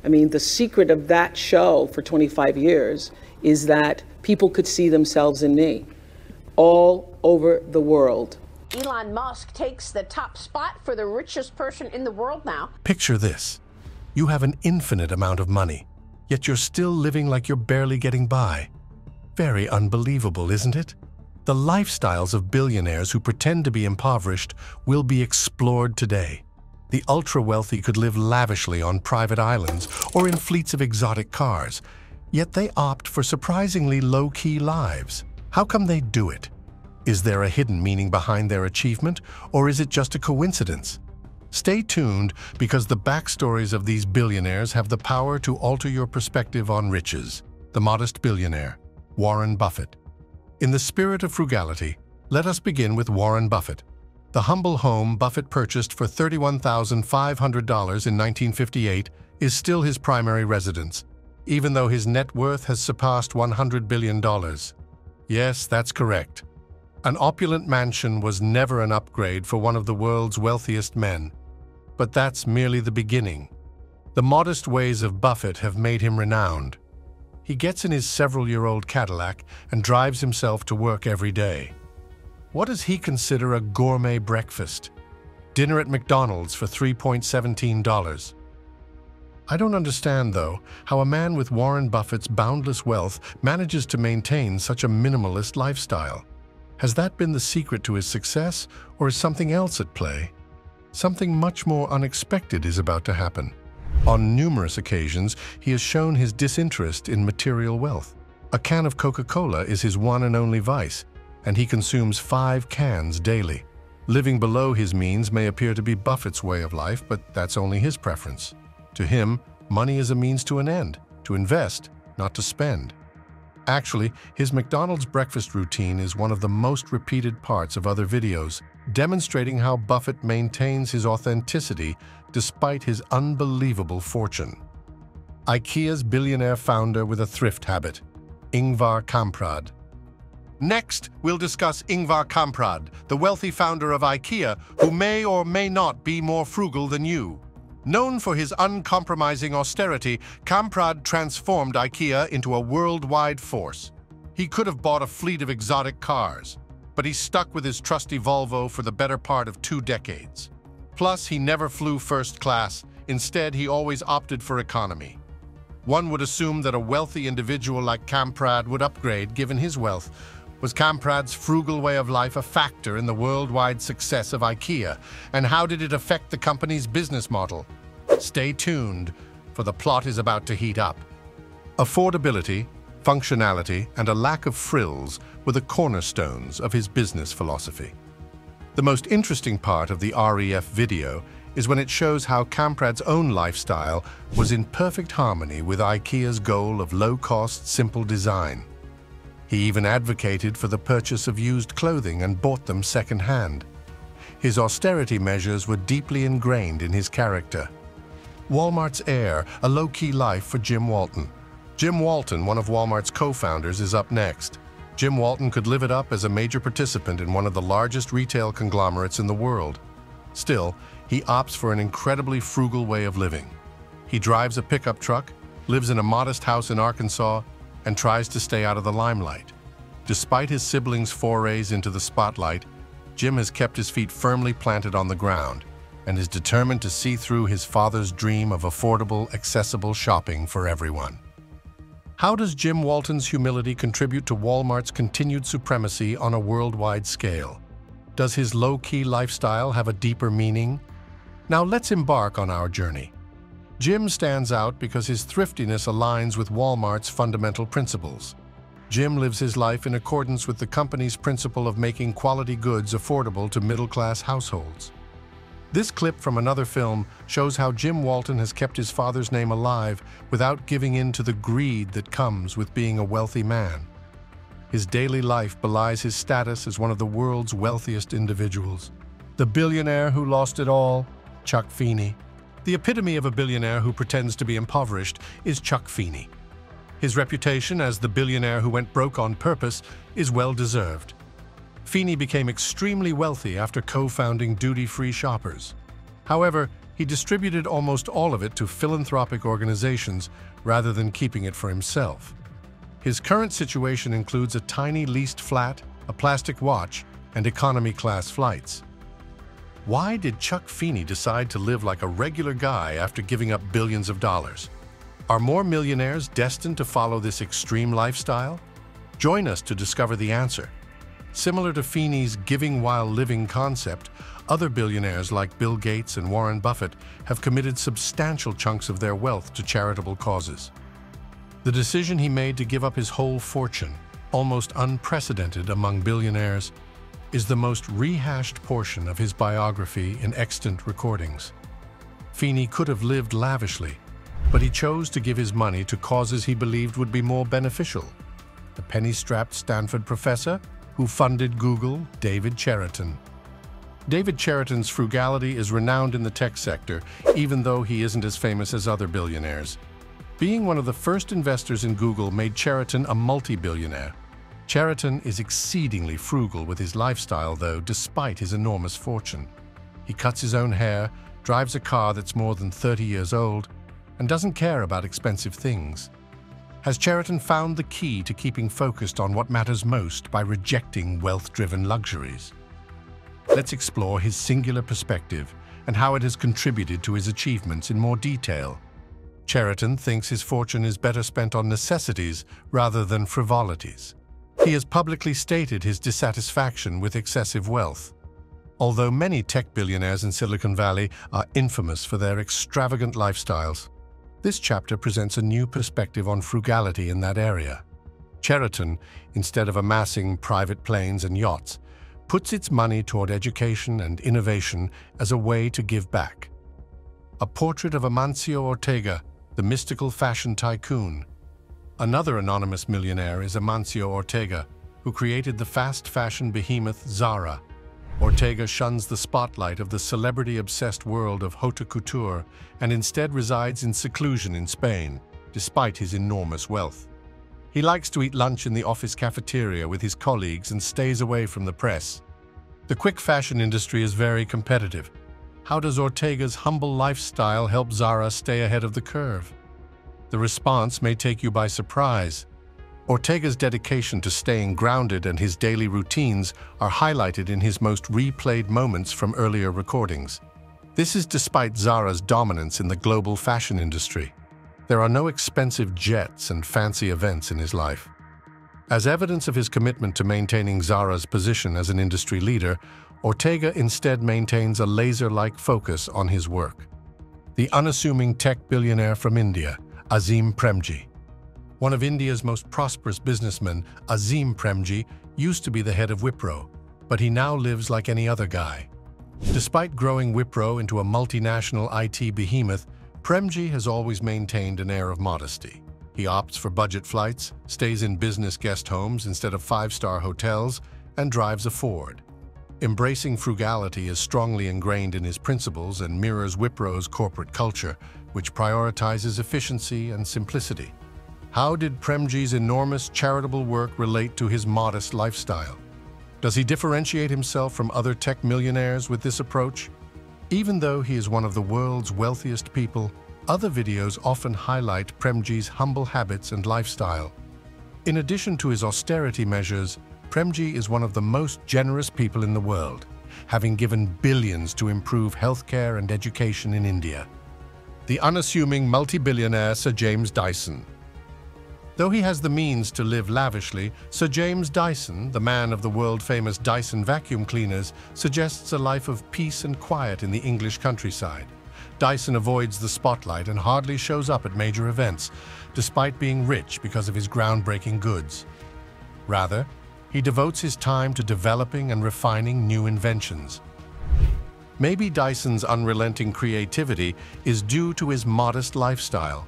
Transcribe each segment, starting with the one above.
I mean, the secret of that show for 25 years is that people could see themselves in me all over the world. Elon Musk takes the top spot for the richest person in the world now. Picture this. You have an infinite amount of money, yet you're still living like you're barely getting by. Very unbelievable, isn't it? The lifestyles of billionaires who pretend to be impoverished will be explored today. The ultra-wealthy could live lavishly on private islands or in fleets of exotic cars, yet they opt for surprisingly low-key lives. How come they do it? Is there a hidden meaning behind their achievement, or is it just a coincidence? Stay tuned, because the backstories of these billionaires have the power to alter your perspective on riches. The modest billionaire, Warren Buffett. In the spirit of frugality, let us begin with Warren Buffett. The humble home Buffett purchased for $31,500 in 1958 is still his primary residence, even though his net worth has surpassed $100 billion. Yes, that's correct. An opulent mansion was never an upgrade for one of the world's wealthiest men. But that's merely the beginning. The modest ways of Buffett have made him renowned. He gets in his several-year-old Cadillac and drives himself to work every day. What does he consider a gourmet breakfast? Dinner at McDonald's for $3.17. I don't understand, though, how a man with Warren Buffett's boundless wealth manages to maintain such a minimalist lifestyle. Has that been the secret to his success, or is something else at play? Something much more unexpected is about to happen. On numerous occasions, he has shown his disinterest in material wealth. A can of Coca-Cola is his one and only vice, and he consumes 5 cans daily. Living below his means may appear to be Buffett's way of life, but that's only his preference. To him, money is a means to an end, to invest, not to spend. Actually, his McDonald's breakfast routine is one of the most repeated parts of other videos, demonstrating how Buffett maintains his authenticity despite his unbelievable fortune. IKEA's billionaire founder with a thrift habit, Ingvar Kamprad. Next, we'll discuss Ingvar Kamprad, the wealthy founder of IKEA, who may or may not be more frugal than you. Known for his uncompromising austerity, Kamprad transformed IKEA into a worldwide force. He could have bought a fleet of exotic cars, but he stuck with his trusty Volvo for the better part of 2 decades. Plus, he never flew first class. Instead, he always opted for economy. One would assume that a wealthy individual like Kamprad would upgrade given his wealth. Was Kamprad's frugal way of life a factor in the worldwide success of IKEA? And how did it affect the company's business model? Stay tuned, for the plot is about to heat up. Affordability, functionality, and a lack of frills were the cornerstones of his business philosophy. The most interesting part of the REF video is when it shows how Kamprad's own lifestyle was in perfect harmony with IKEA's goal of low-cost, simple design. He even advocated for the purchase of used clothing and bought them second-hand. His austerity measures were deeply ingrained in his character. Walmart's heir, a low-key life for Jim Walton. Jim Walton, one of Walmart's co-founders, is up next. Jim Walton could live it up as a major participant in one of the largest retail conglomerates in the world. Still, he opts for an incredibly frugal way of living. He drives a pickup truck, lives in a modest house in Arkansas, and tries to stay out of the limelight. Despite his siblings' forays into the spotlight, Jim has kept his feet firmly planted on the ground and is determined to see through his father's dream of affordable, accessible shopping for everyone. How does Jim Walton's humility contribute to Walmart's continued supremacy on a worldwide scale? Does his low-key lifestyle have a deeper meaning? Now let's embark on our journey. Jim stands out because his thriftiness aligns with Walmart's fundamental principles. Jim lives his life in accordance with the company's principle of making quality goods affordable to middle-class households. This clip from another film shows how Jim Walton has kept his father's name alive without giving in to the greed that comes with being a wealthy man. His daily life belies his status as one of the world's wealthiest individuals. The billionaire who lost it all, Chuck Feeney. The epitome of a billionaire who pretends to be impoverished is Chuck Feeney. His reputation as the billionaire who went broke on purpose is well-deserved. Feeney became extremely wealthy after co-founding duty-free Shoppers. However, he He distributed almost all of it to philanthropic organizations rather than keeping it for himself. His current situation includes a tiny leased flat, a plastic watch, and economy-class flights. Why did Chuck Feeney decide to live like a regular guy after giving up billions of dollars? Are more millionaires destined to follow this extreme lifestyle? Join us to discover the answer. Similar to Feeney's giving while living concept, other billionaires like Bill Gates and Warren Buffett have committed substantial chunks of their wealth to charitable causes. The decision he made to give up his whole fortune, almost unprecedented among billionaires, is the most rehashed portion of his biography in extant recordings. Feeney could have lived lavishly, but he chose to give his money to causes he believed would be more beneficial. The penny-strapped Stanford professor who funded Google, David Cheriton. David Cheriton's frugality is renowned in the tech sector, even though he isn't as famous as other billionaires. Being one of the first investors in Google made Cheriton a multi-billionaire. Cheriton is exceedingly frugal with his lifestyle, though, despite his enormous fortune. He cuts his own hair, drives a car that's more than 30 years old, and doesn't care about expensive things. Has Cheriton found the key to keeping focused on what matters most by rejecting wealth-driven luxuries? Let's explore his singular perspective and how it has contributed to his achievements in more detail. Cheriton thinks his fortune is better spent on necessities rather than frivolities. He has publicly stated his dissatisfaction with excessive wealth. Although many tech billionaires in Silicon Valley are infamous for their extravagant lifestyles, this chapter presents a new perspective on frugality in that area. Cheriton, instead of amassing private planes and yachts, puts its money toward education and innovation as a way to give back. A portrait of Amancio Ortega, the mystical fashion tycoon. Another anonymous millionaire is Amancio Ortega, who created the fast fashion behemoth Zara. Ortega shuns the spotlight of the celebrity-obsessed world of haute couture and instead resides in seclusion in Spain, despite his enormous wealth. He likes to eat lunch in the office cafeteria with his colleagues and stays away from the press. The quick fashion industry is very competitive. How does Ortega's humble lifestyle help Zara stay ahead of the curve? The response may take you by surprise. Ortega's dedication to staying grounded and his daily routines are highlighted in his most replayed moments from earlier recordings. This is despite Zara's dominance in the global fashion industry. There are no expensive jets and fancy events in his life. As evidence of his commitment to maintaining Zara's position as an industry leader, Ortega instead maintains a laser-like focus on his work. The unassuming tech billionaire from India, Azim Premji. One of India's most prosperous businessmen, Azim Premji, used to be the head of Wipro, but he now lives like any other guy. Despite growing Wipro into a multinational IT behemoth, Premji has always maintained an air of modesty. He opts for budget flights, stays in business guest homes instead of five-star hotels, and drives a Ford. Embracing frugality is strongly ingrained in his principles and mirrors Wipro's corporate culture, which prioritizes efficiency and simplicity. How did Premji's enormous charitable work relate to his modest lifestyle? Does he differentiate himself from other tech millionaires with this approach? Even though he is one of the world's wealthiest people, other videos often highlight Premji's humble habits and lifestyle. In addition to his austerity measures, Premji is one of the most generous people in the world, having given billions to improve healthcare and education in India. The unassuming multi-billionaire Sir James Dyson. Though he has the means to live lavishly, Sir James Dyson, the man of the world-famous Dyson vacuum cleaners, suggests a life of peace and quiet in the English countryside. Dyson avoids the spotlight and hardly shows up at major events, despite being rich because of his groundbreaking goods. Rather, he devotes his time to developing and refining new inventions. Maybe Dyson's unrelenting creativity is due to his modest lifestyle.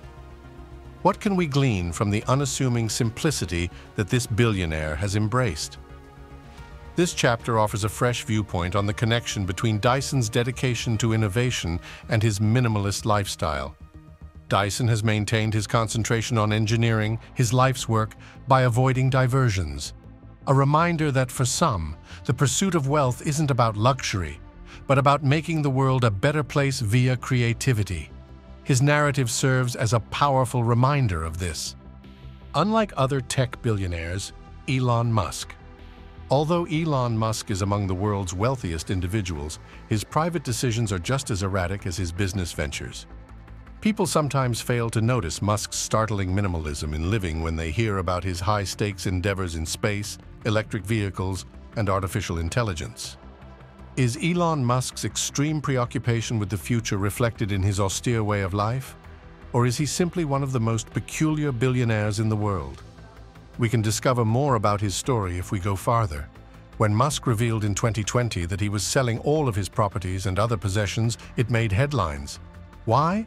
What can we glean from the unassuming simplicity that this billionaire has embraced? This chapter offers a fresh viewpoint on the connection between Dyson's dedication to innovation and his minimalist lifestyle. Dyson has maintained his concentration on engineering, his life's work, by avoiding diversions. A reminder that for some, the pursuit of wealth isn't about luxury, but about making the world a better place via creativity. His narrative serves as a powerful reminder of this. Unlike other tech billionaires, Elon Musk. Although Elon Musk is among the world's wealthiest individuals, his private decisions are just as erratic as his business ventures. People sometimes fail to notice Musk's startling minimalism in living when they hear about his high-stakes endeavors in space, electric vehicles, and artificial intelligence. Is Elon Musk's extreme preoccupation with the future reflected in his austere way of life? Or is he simply one of the most peculiar billionaires in the world? We can discover more about his story if we go farther. When Musk revealed in 2020 that he was selling all of his properties and other possessions, it made headlines. Why?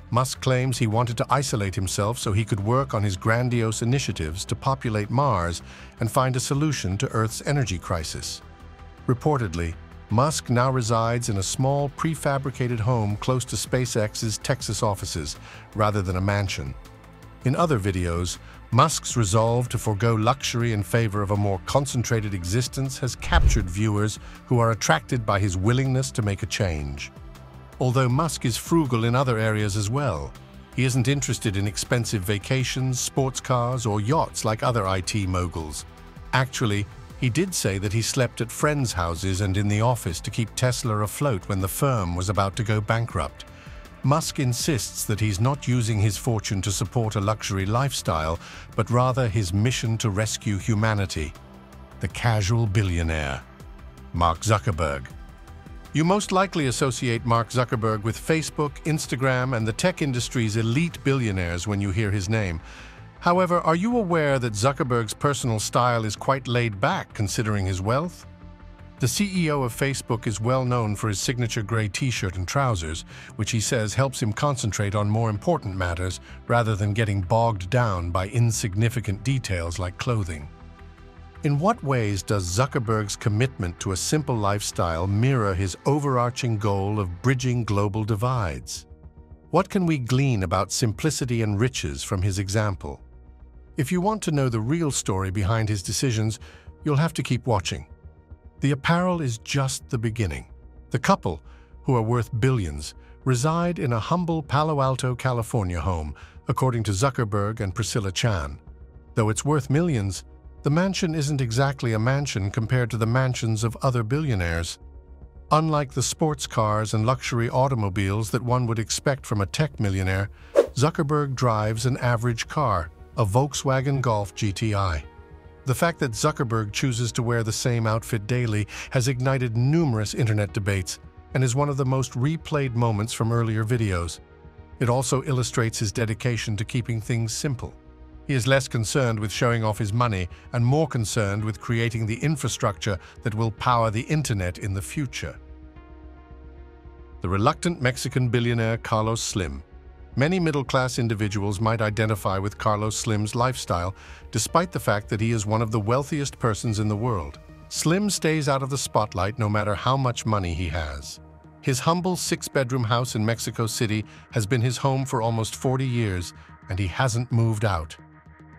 Musk claims he wanted to isolate himself so he could work on his grandiose initiatives to populate Mars and find a solution to Earth's energy crisis. Reportedly, Musk now resides in a small, prefabricated home close to SpaceX's Texas offices, rather than a mansion. In other videos, Musk's resolve to forego luxury in favor of a more concentrated existence has captured viewers who are attracted by his willingness to make a change. Although Musk is frugal in other areas as well, he isn't interested in expensive vacations, sports cars, or yachts like other IT moguls. Actually, he did say that he slept at friends' houses and in the office to keep Tesla afloat when the firm was about to go bankrupt. Musk insists that he's not using his fortune to support a luxury lifestyle, but rather his mission to rescue humanity. The casual billionaire. Mark Zuckerberg. You most likely associate Mark Zuckerberg with Facebook, Instagram, and the tech industry's elite billionaires when you hear his name. However, are you aware that Zuckerberg's personal style is quite laid back considering his wealth? The CEO of Facebook is well known for his signature gray t-shirt and trousers, which he says helps him concentrate on more important matters rather than getting bogged down by insignificant details like clothing. In what ways does Zuckerberg's commitment to a simple lifestyle mirror his overarching goal of bridging global divides? What can we glean about simplicity and riches from his example? If you want to know the real story behind his decisions, you'll have to keep watching. The apparel is just the beginning. The couple, who are worth billions, reside in a humble Palo Alto, California home, according to Zuckerberg and Priscilla Chan. Though it's worth millions, the mansion isn't exactly a mansion compared to the mansions of other billionaires. Unlike the sports cars and luxury automobiles that one would expect from a tech millionaire, Zuckerberg drives an average car, a Volkswagen Golf GTI. The fact that Zuckerberg chooses to wear the same outfit daily has ignited numerous internet debates and is one of the most replayed moments from earlier videos. It also illustrates his dedication to keeping things simple. He is less concerned with showing off his money and more concerned with creating the infrastructure that will power the internet in the future. The reluctant Mexican billionaire Carlos Slim. Many middle-class individuals might identify with Carlos Slim's lifestyle, despite the fact that he is one of the wealthiest persons in the world. Slim stays out of the spotlight no matter how much money he has. His humble 6-bedroom house in Mexico City has been his home for almost 40 years, and he hasn't moved out.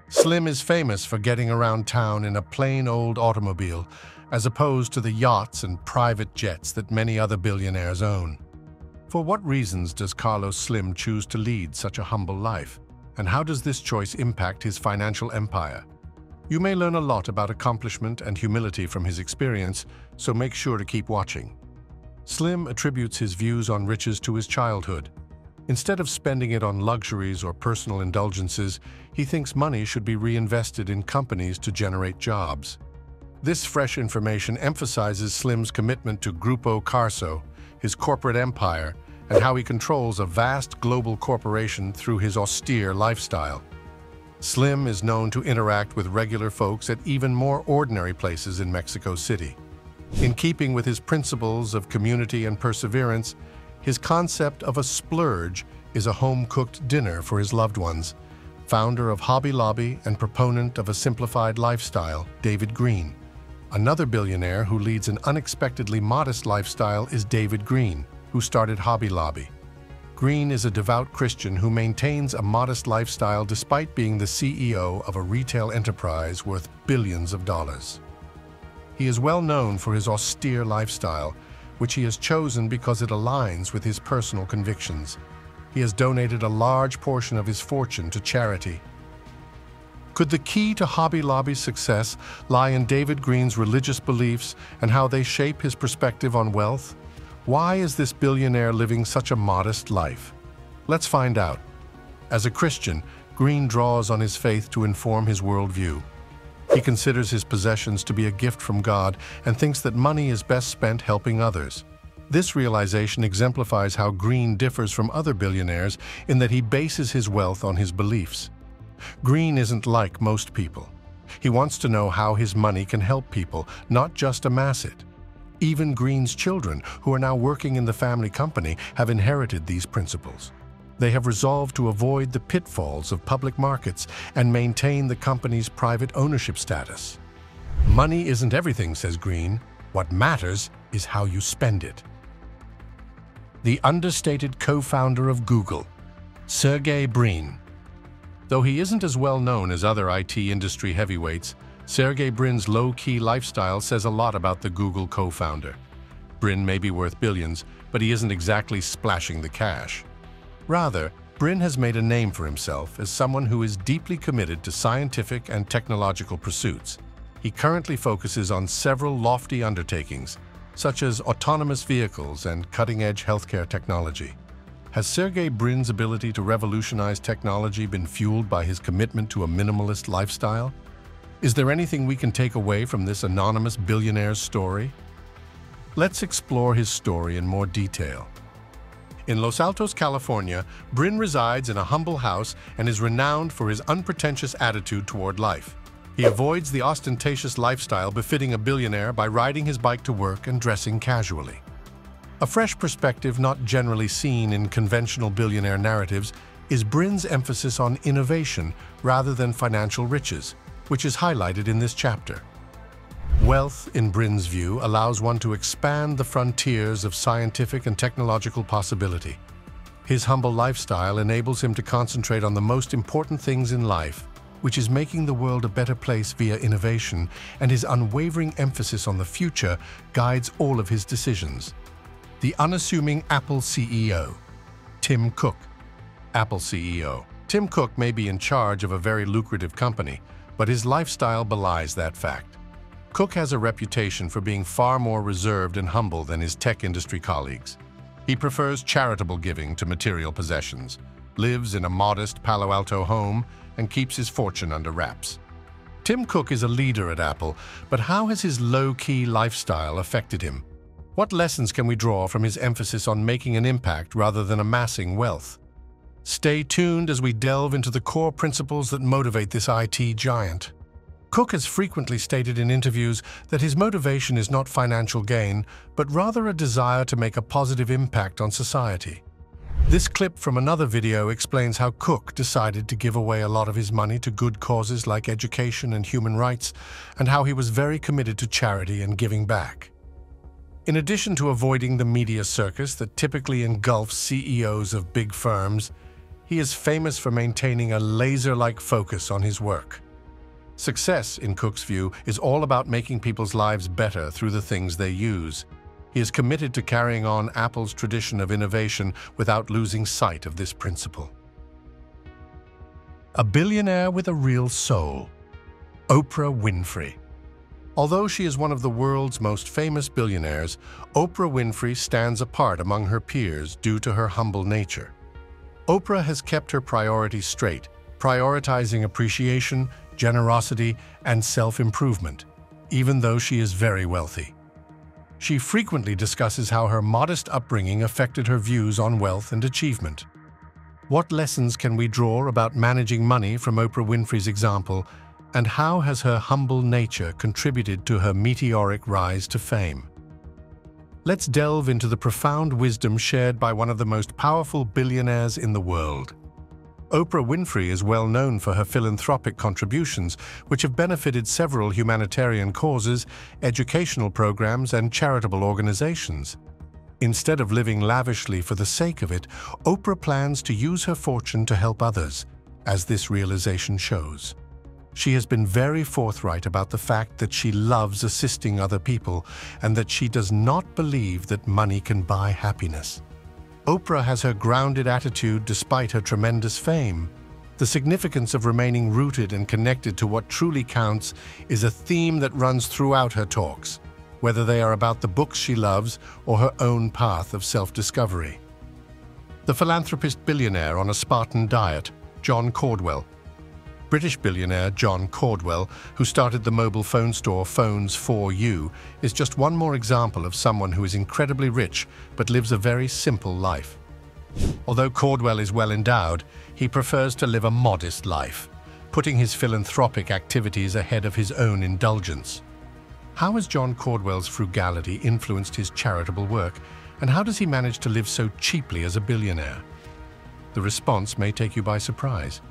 Slim is famous for getting around town in a plain old automobile, as opposed to the yachts and private jets that many other billionaires own. For what reasons does Carlos Slim choose to lead such a humble life? And how does this choice impact his financial empire? You may learn a lot about accomplishment and humility from his experience, so make sure to keep watching. Slim attributes his views on riches to his childhood. Instead of spending it on luxuries or personal indulgences, he thinks money should be reinvested in companies to generate jobs. This fresh information emphasizes Slim's commitment to Grupo Carso, his corporate empire, and how he controls a vast global corporation through his austere lifestyle. Slim is known to interact with regular folks at even more ordinary places in Mexico City. In keeping with his principles of community and perseverance, his concept of a splurge is a home-cooked dinner for his loved ones. Founder of Hobby Lobby and proponent of a simplified lifestyle, David Green. Another billionaire who leads an unexpectedly modest lifestyle is David Green, who started Hobby Lobby. Green is a devout Christian who maintains a modest lifestyle despite being the CEO of a retail enterprise worth billions of dollars. He is well known for his austere lifestyle, which he has chosen because it aligns with his personal convictions. He has donated a large portion of his fortune to charity. Could the key to Hobby Lobby's success lie in David Green's religious beliefs and how they shape his perspective on wealth? Why is this billionaire living such a modest life? Let's find out. As a Christian, Green draws on his faith to inform his worldview. He considers his possessions to be a gift from God and thinks that money is best spent helping others. This realization exemplifies how Green differs from other billionaires in that he bases his wealth on his beliefs. Green isn't like most people. He wants to know how his money can help people, not just amass it. Even Green's children, who are now working in the family company, have inherited these principles. They have resolved to avoid the pitfalls of public markets and maintain the company's private ownership status. Money isn't everything, says Green. What matters is how you spend it. The understated co-founder of Google, Sergey Brin. Though he isn't as well known as other IT industry heavyweights, Sergey Brin's low-key lifestyle says a lot about the Google co-founder. Brin may be worth billions, but he isn't exactly splashing the cash. Rather, Brin has made a name for himself as someone who is deeply committed to scientific and technological pursuits. He currently focuses on several lofty undertakings, such as autonomous vehicles and cutting-edge healthcare technology. Has Sergey Brin's ability to revolutionize technology been fueled by his commitment to a minimalist lifestyle? Is there anything we can take away from this anonymous billionaire's story? Let's explore his story in more detail. In Los Altos, California, Brin resides in a humble house and is renowned for his unpretentious attitude toward life. He avoids the ostentatious lifestyle befitting a billionaire by riding his bike to work and dressing casually. A fresh perspective not generally seen in conventional billionaire narratives is Brin's emphasis on innovation rather than financial riches, which is highlighted in this chapter. Wealth, in Brin's view, allows one to expand the frontiers of scientific and technological possibility. His humble lifestyle enables him to concentrate on the most important things in life, which is making the world a better place via innovation, and his unwavering emphasis on the future guides all of his decisions. The unassuming Apple CEO, Tim Cook. Apple CEO. Tim Cook may be in charge of a very lucrative company, but his lifestyle belies that fact. Cook has a reputation for being far more reserved and humble than his tech industry colleagues. He prefers charitable giving to material possessions, lives in a modest Palo Alto home, and keeps his fortune under wraps. Tim Cook is a leader at Apple, but how has his low-key lifestyle affected him? What lessons can we draw from his emphasis on making an impact rather than amassing wealth? Stay tuned as we delve into the core principles that motivate this IT giant. Cook has frequently stated in interviews that his motivation is not financial gain, but rather a desire to make a positive impact on society. This clip from another video explains how Cook decided to give away a lot of his money to good causes like education and human rights, and how he was very committed to charity and giving back. In addition to avoiding the media circus that typically engulfs CEOs of big firms, he is famous for maintaining a laser-like focus on his work. Success, in Cook's view, is all about making people's lives better through the things they use. He is committed to carrying on Apple's tradition of innovation without losing sight of this principle. A billionaire with a real soul. Oprah Winfrey. Although she is one of the world's most famous billionaires, Oprah Winfrey stands apart among her peers due to her humble nature. Oprah has kept her priorities straight, prioritizing appreciation, generosity, and self-improvement, even though she is very wealthy. She frequently discusses how her modest upbringing affected her views on wealth and achievement. What lessons can we draw about managing money from Oprah Winfrey's example, and how has her humble nature contributed to her meteoric rise to fame? Let's delve into the profound wisdom shared by one of the most powerful billionaires in the world. Oprah Winfrey is well known for her philanthropic contributions, which have benefited several humanitarian causes, educational programs, and charitable organizations. Instead of living lavishly for the sake of it, Oprah plans to use her fortune to help others, as this realization shows. She has been very forthright about the fact that she loves assisting other people and that she does not believe that money can buy happiness. Oprah has her grounded attitude despite her tremendous fame. The significance of remaining rooted and connected to what truly counts is a theme that runs throughout her talks, whether they are about the books she loves or her own path of self-discovery. The philanthropist billionaire on a Spartan diet, John Caudwell. British billionaire John Caudwell, who started the mobile phone store Phones 4U, is just one more example of someone who is incredibly rich but lives a very simple life. Although Caudwell is well endowed, he prefers to live a modest life, putting his philanthropic activities ahead of his own indulgence. How has John Caudwell's frugality influenced his charitable work, and how does he manage to live so cheaply as a billionaire? The response may take you by surprise.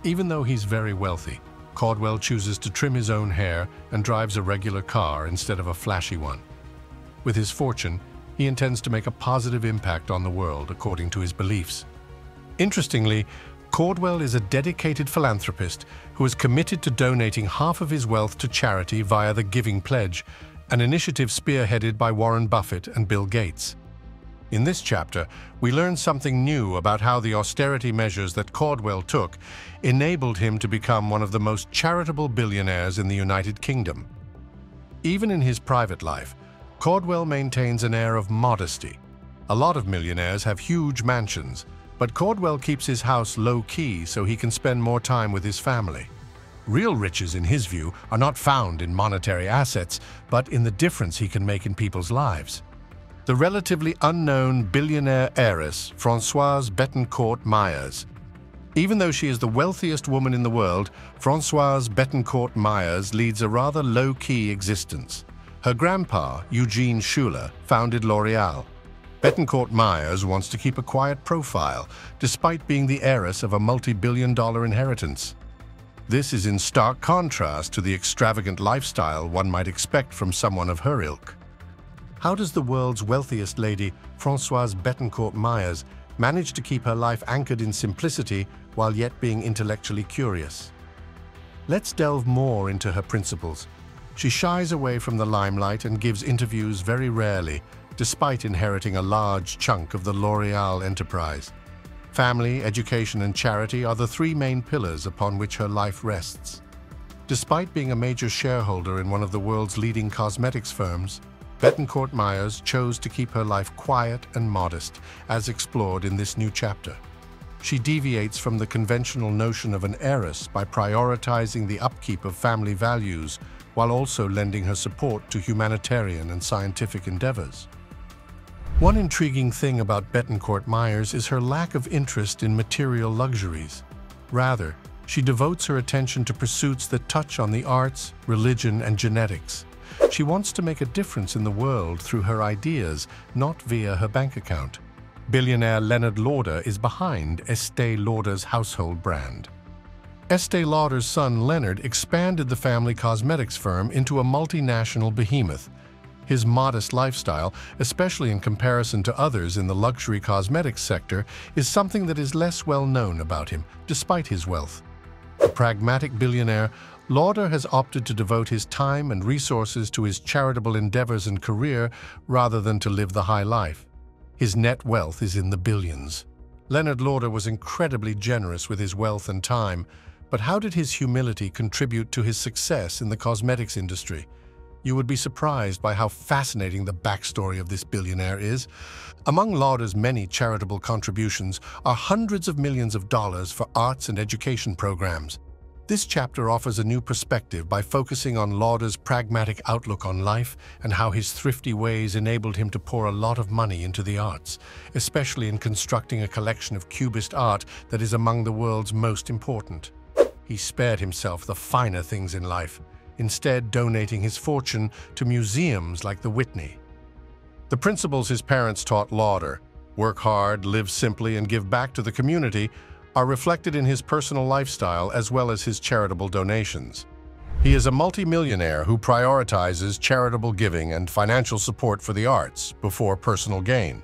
Even though he's very wealthy, Caudwell chooses to trim his own hair and drives a regular car instead of a flashy one. With his fortune, he intends to make a positive impact on the world according to his beliefs. Interestingly, Caudwell is a dedicated philanthropist who is committed to donating half of his wealth to charity via the Giving Pledge, an initiative spearheaded by Warren Buffett and Bill Gates. In this chapter, we learn something new about how the austerity measures that Caudwell took enabled him to become one of the most charitable billionaires in the United Kingdom. Even in his private life, Caudwell maintains an air of modesty. A lot of millionaires have huge mansions, but Caudwell keeps his house low-key so he can spend more time with his family. Real riches, in his view, are not found in monetary assets, but in the difference he can make in people's lives. The relatively unknown billionaire heiress, Françoise Bettencourt Meyers. Even though she is the wealthiest woman in the world, Françoise Bettencourt Meyers leads a rather low-key existence. Her grandpa, Eugene Schuler, founded L'Oréal. Bettencourt Meyers wants to keep a quiet profile, despite being the heiress of a multi-billion-dollar inheritance. This is in stark contrast to the extravagant lifestyle one might expect from someone of her ilk. How does the world's wealthiest lady, Françoise Bettencourt Meyers, manage to keep her life anchored in simplicity while yet being intellectually curious? Let's delve more into her principles. She shies away from the limelight and gives interviews very rarely, despite inheriting a large chunk of the L'Oréal enterprise. Family, education, and charity are the three main pillars upon which her life rests. Despite being a major shareholder in one of the world's leading cosmetics firms, Bettencourt Meyers chose to keep her life quiet and modest, as explored in this new chapter. She deviates from the conventional notion of an heiress by prioritizing the upkeep of family values, while also lending her support to humanitarian and scientific endeavors. One intriguing thing about Bettencourt Meyers is her lack of interest in material luxuries. Rather, she devotes her attention to pursuits that touch on the arts, religion, and genetics. She wants to make a difference in the world through her ideas, not via her bank account. Billionaire Leonard Lauder is behind Estée Lauder's household brand. Estée Lauder's son Leonard expanded the family cosmetics firm into a multinational behemoth. His modest lifestyle, especially in comparison to others in the luxury cosmetics sector, is something that is less well known about him, despite his wealth. A pragmatic billionaire, Lauder has opted to devote his time and resources to his charitable endeavors and career rather than to live the high life. His net wealth is in the billions. Leonard Lauder was incredibly generous with his wealth and time, but how did his humility contribute to his success in the cosmetics industry? You would be surprised by how fascinating the backstory of this billionaire is. Among Lauder's many charitable contributions are hundreds of millions of dollars for arts and education programs. This chapter offers a new perspective by focusing on Lauder's pragmatic outlook on life and how his thrifty ways enabled him to pour a lot of money into the arts, especially in constructing a collection of Cubist art that is among the world's most important. He spared himself the finer things in life, instead donating his fortune to museums like the Whitney. The principles his parents taught Lauder, work hard, live simply, and give back to the community, are reflected in his personal lifestyle as well as his charitable donations. He is a multimillionaire who prioritizes charitable giving and financial support for the arts before personal gain.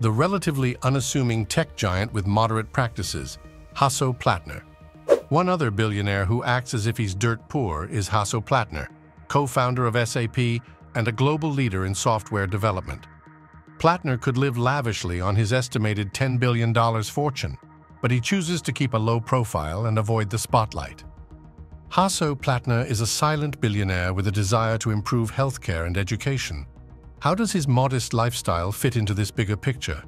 The relatively unassuming tech giant with moderate practices, Hasso Plattner. One other billionaire who acts as if he's dirt poor is Hasso Plattner, co-founder of SAP and a global leader in software development. Plattner could live lavishly on his estimated $10 billion fortune, but he chooses to keep a low profile and avoid the spotlight. Hasso Plattner is a silent billionaire with a desire to improve healthcare and education. How does his modest lifestyle fit into this bigger picture?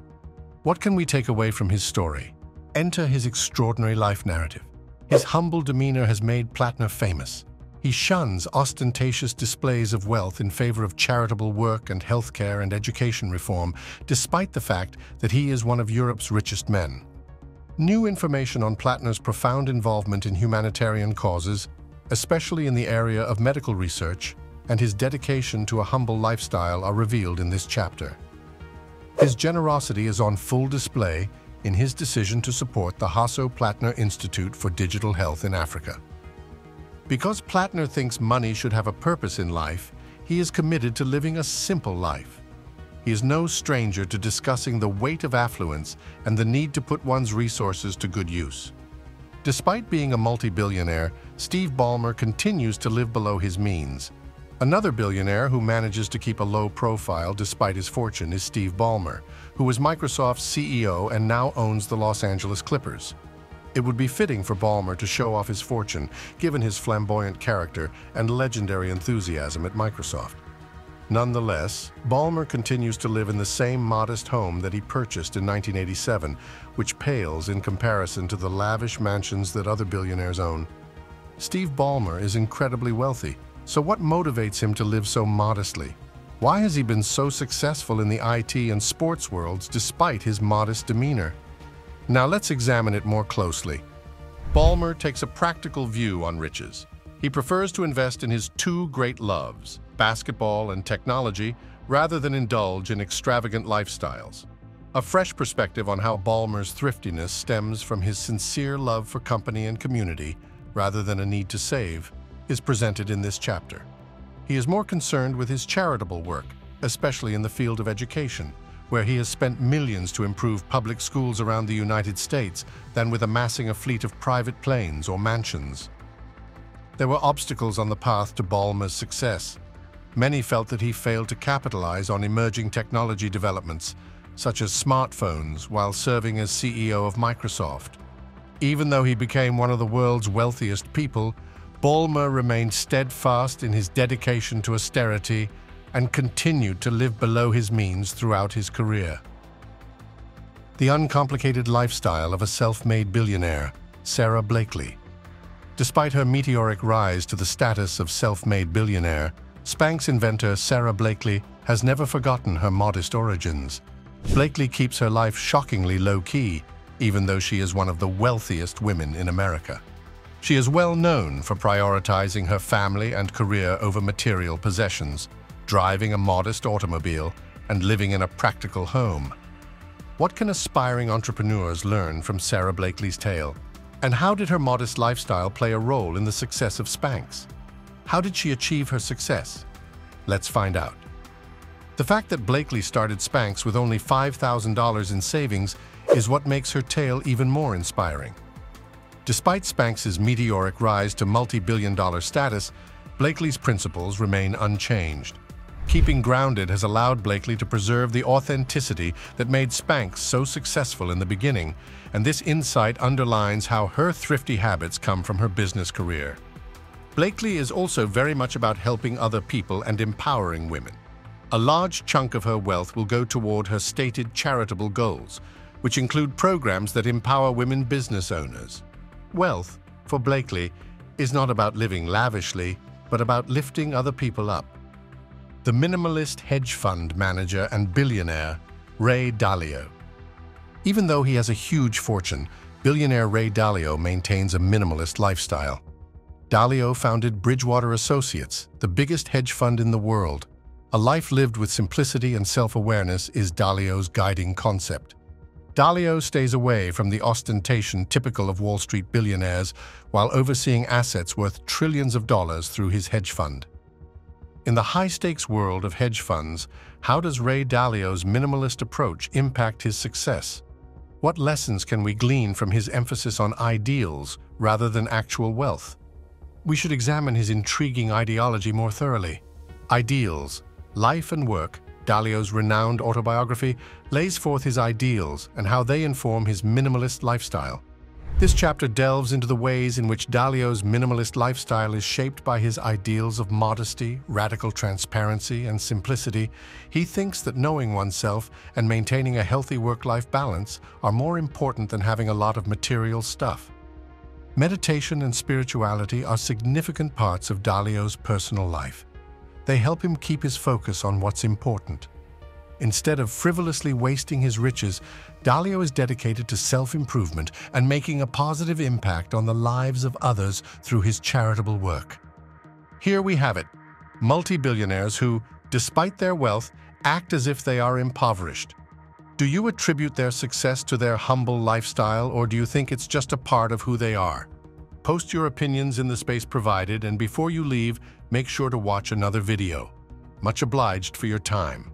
What can we take away from his story? Enter his extraordinary life narrative. His humble demeanor has made Plattner famous. He shuns ostentatious displays of wealth in favor of charitable work and healthcare and education reform, despite the fact that he is one of Europe's richest men. New information on Plattner's profound involvement in humanitarian causes, especially in the area of medical research, and his dedication to a humble lifestyle are revealed in this chapter. His generosity is on full display in his decision to support the Hasso Plattner Institute for Digital Health in Africa. Because Plattner thinks money should have a purpose in life, he is committed to living a simple life. He is no stranger to discussing the weight of affluence and the need to put one's resources to good use. Despite being a multi-billionaire, Steve Ballmer continues to live below his means. Another billionaire who manages to keep a low profile despite his fortune is Steve Ballmer, who was Microsoft's CEO and now owns the Los Angeles Clippers. It would be fitting for Balmer to show off his fortune, given his flamboyant character and legendary enthusiasm at Microsoft. Nonetheless, Balmer continues to live in the same modest home that he purchased in 1987, which pales in comparison to the lavish mansions that other billionaires own. Steve Ballmer is incredibly wealthy, so what motivates him to live so modestly? Why has he been so successful in the IT and sports worlds despite his modest demeanor? Now let's examine it more closely. Balmer takes a practical view on riches. He prefers to invest in his two great loves, basketball and technology, rather than indulge in extravagant lifestyles. A fresh perspective on how Balmer's thriftiness stems from his sincere love for company and community, rather than a need to save, is presented in this chapter. He is more concerned with his charitable work, especially in the field of education, where he has spent millions to improve public schools around the United States than with amassing a fleet of private planes or mansions. There were obstacles on the path to Balmer's success. Many felt that he failed to capitalize on emerging technology developments, such as smartphones, while serving as CEO of Microsoft. Even though he became one of the world's wealthiest people, Balmer remained steadfast in his dedication to austerity and continued to live below his means throughout his career. The uncomplicated lifestyle of a self-made billionaire, Sara Blakeley. Despite her meteoric rise to the status of self-made billionaire, Spanx inventor Sara Blakeley has never forgotten her modest origins. Blakeley keeps her life shockingly low-key, even though she is one of the wealthiest women in America. She is well known for prioritizing her family and career over material possessions, driving a modest automobile, and living in a practical home. What can aspiring entrepreneurs learn from Sara Blakeley's tale? And how did her modest lifestyle play a role in the success of Spanx? How did she achieve her success? Let's find out. The fact that Blakeley started Spanx with only $5,000 in savings is what makes her tale even more inspiring. Despite Spanx's meteoric rise to multi-billion-dollar status, Blakeley's principles remain unchanged. Keeping grounded has allowed Blakeley to preserve the authenticity that made Spanx so successful in the beginning, and this insight underlines how her thrifty habits come from her business career. Blakeley is also very much about helping other people and empowering women. A large chunk of her wealth will go toward her stated charitable goals, which include programs that empower women business owners. Wealth, for Blakeley, is not about living lavishly, but about lifting other people up. The minimalist hedge fund manager and billionaire, Ray Dalio. Even though he has a huge fortune, billionaire Ray Dalio maintains a minimalist lifestyle. Dalio founded Bridgewater Associates, the biggest hedge fund in the world. A life lived with simplicity and self-awareness is Dalio's guiding concept. Dalio stays away from the ostentation typical of Wall Street billionaires while overseeing assets worth trillions of dollars through his hedge fund. In the high-stakes world of hedge funds, how does Ray Dalio's minimalist approach impact his success? What lessons can we glean from his emphasis on ideals rather than actual wealth. We should examine his intriguing ideology more thoroughly. Ideals, Life and Work, Dalio's renowned autobiography, lays forth his ideals and how they inform his minimalist lifestyle. This chapter delves into the ways in which Dalio's minimalist lifestyle is shaped by his ideals of modesty, radical transparency, and simplicity. He thinks that knowing oneself and maintaining a healthy work-life balance are more important than having a lot of material stuff. Meditation and spirituality are significant parts of Dalio's personal life. They help him keep his focus on what's important. Instead of frivolously wasting his riches, Dalio is dedicated to self-improvement and making a positive impact on the lives of others through his charitable work. Here we have it, multi-billionaires who, despite their wealth, act as if they are impoverished. Do you attribute their success to their humble lifestyle, or do you think it's just a part of who they are? Post your opinions in the space provided, and before you leave, make sure to watch another video. Much obliged for your time.